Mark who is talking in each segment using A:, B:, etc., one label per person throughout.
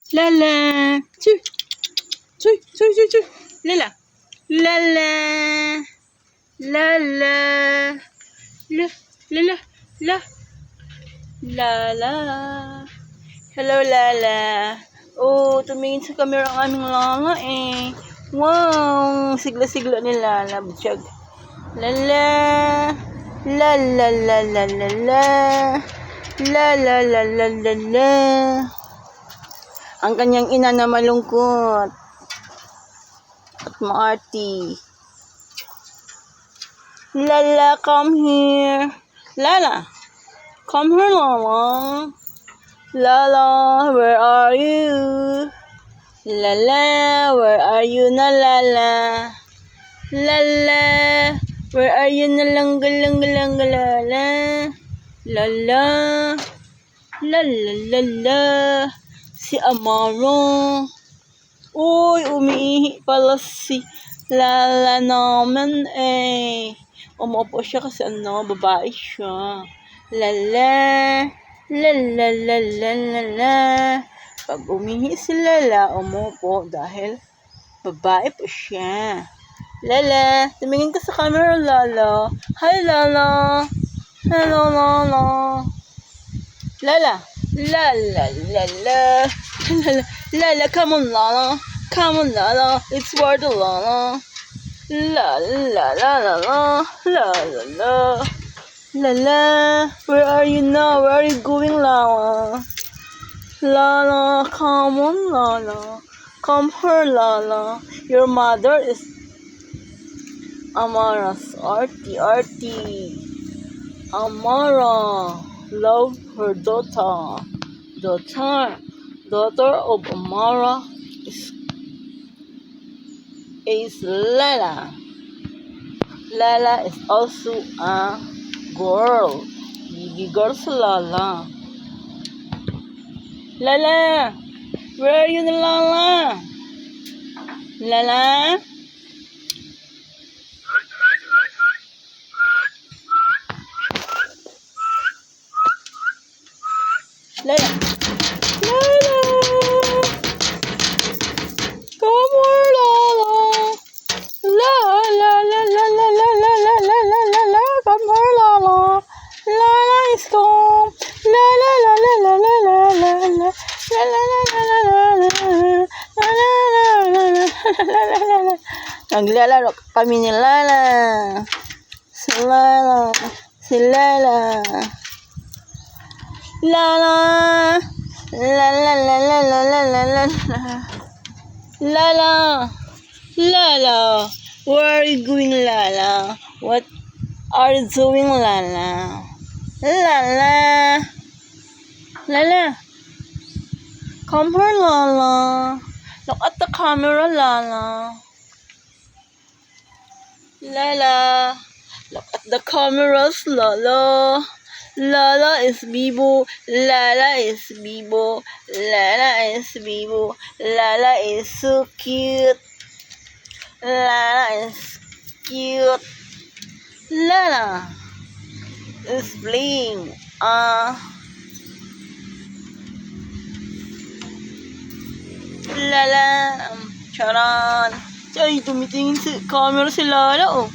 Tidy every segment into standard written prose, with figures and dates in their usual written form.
A: Lala. Chu. Chu. Chu. Chu. Chu. Lala. Lala. Lala. La. Lala. La. Lala. Hello, Lala. Oh, tumingin sa camera ang aming lala eh. Wow, sigla-sigla ni Lala. Butsyag. Lala. La la la la la la. La la la la la la. Ang kanyang ina na malungkot at maarty. Lala, come here. Lala, come here, Lala. Lala, where are you? Lala, where are you na, Lala? Lala, where are you na, Lala? Lala, la la la la. Si Amaro. Uy, umiihi pala si Lala naman eh. Umupo siya kasi babae siya. Lala, la la la la la la. Pag umihi si Lala, umupo dahil babae po siya. Lala, tumingin ka sa camera, Lala. Hi, Lala. Hello, Lala. Lala. La la la la. Lala, Lala, come on, Lala. Come on, Lala. It's worth it, Lala. La la la la la. La la la. Lala, where are you now? Where are you going, Lala? Lala, come on, Lala. Come here, Lala. Your mother is Amara's arty. Amara love her daughter. Daughter of Amara is Lala. Lala is also a girl. Baby girl si Lala. Lala, where are you, Lala? Lala? Lala. Lala. Come here, Lala. La la la la la la la la la la la la. Come here, Lala. Lala is gone. La la la la la la la la la. La la la la la la la. La la la la la la. Naglalaro kami ni Lala. Si Lala. Si Lala. Lala, la la la la la la la la. Lala, Lala, where are you going, Lala? What are you doing, Lala? Lala, Lala, come here, Lala. Look at the camera, Lala. Lala, look at the cameras, Lala. Lala is Bibo. Lala is Bibo. Lala is Bibo. Lala is so cute. Lala is cute. Lala is playing. Lala. Charan. Ay, tumitingin sa camera si Lala, oh.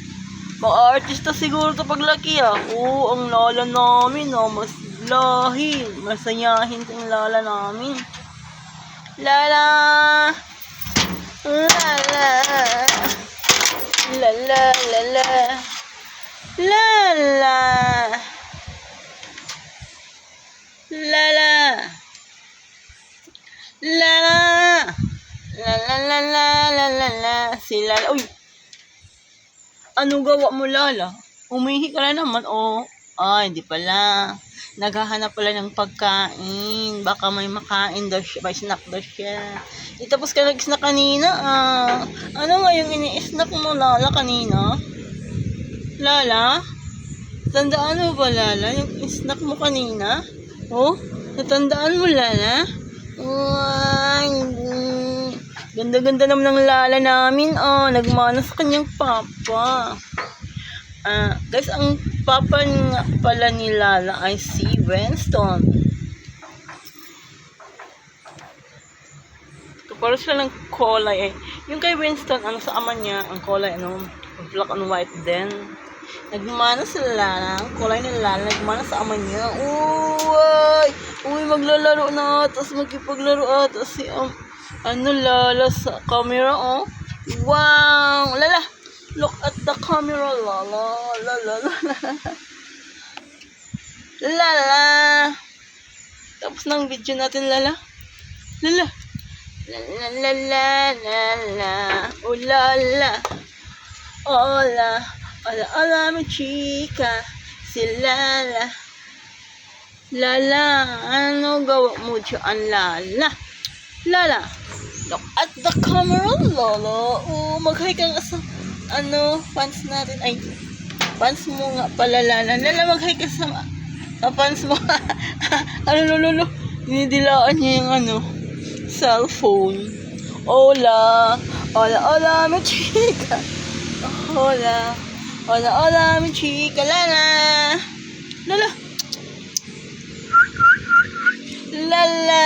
A: Mga artista siguro ito paglaki, ah. Oo, ang Lala namin, oh. Mas lahi. Masayahin itong Lala namin. Lala. Lala. Lala. Lala. Lala. Lala. Lala. Lala. Lala. Si Lala. Uy. Ano gawa mo, Lala? Umihi ka na naman, oh. Ay, hindi pala. Naghahanap pala ng pagkain. Baka may makain daw siya. May snack daw siya. Tapos ka nag-snack kanina, ah. Ano nga yung ini-snack mo, Lala, kanina? Lala? Tandaan mo ba, Lala? Yung snack mo kanina? Oh? Natandaan mo, Lala? Ay, ganda-ganda naman ng Lala namin, oh. Nagmana sa kanyang papa. Guys, ang papa nga pala ni Lala ay si Winston. Pero sila ng kulay eh. Yung kay Winston, ano sa ama niya, ang kulay, ano, black and white din. Nagmana sila ng kulay nila, nagmana sa ama niya. Uy! Uy, maglalaro na, tapos magkipaglaro tapos si, ano, Lala sa camera, oh. Wow! Lala! Look at the camera, Lala. Lala, Lala. Lala! Tapos ng video natin, Lala. Lala! La la la la la la, oh la la, hola, hola, hola mi chica, si Lala. Lala, ano gawa mo dyan, Lala? Lala, look at the camera, Lala. Oh, mag-hi ka nga sa, ano, fans natin. Ay, fans mo nga pala, Lala. Lala, mag-hi ka sa fans mo. Ano, lolo, dinidilaan niya yung ano, cellphone. Hola, hola, hola, mi chica. Hola, hola, hola, mi chica. Lala, Lala, Lala,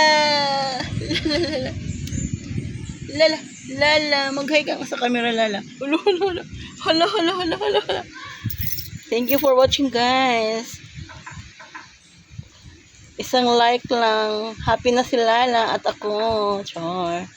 A: Lala, Lala, Lala, mag-hi ka sa camera, Lala. Hala, hala, hala, hala, hala, hala, hala. Thank you for watching, guys. Isang like lang. Happy na si Lala at ako. Char.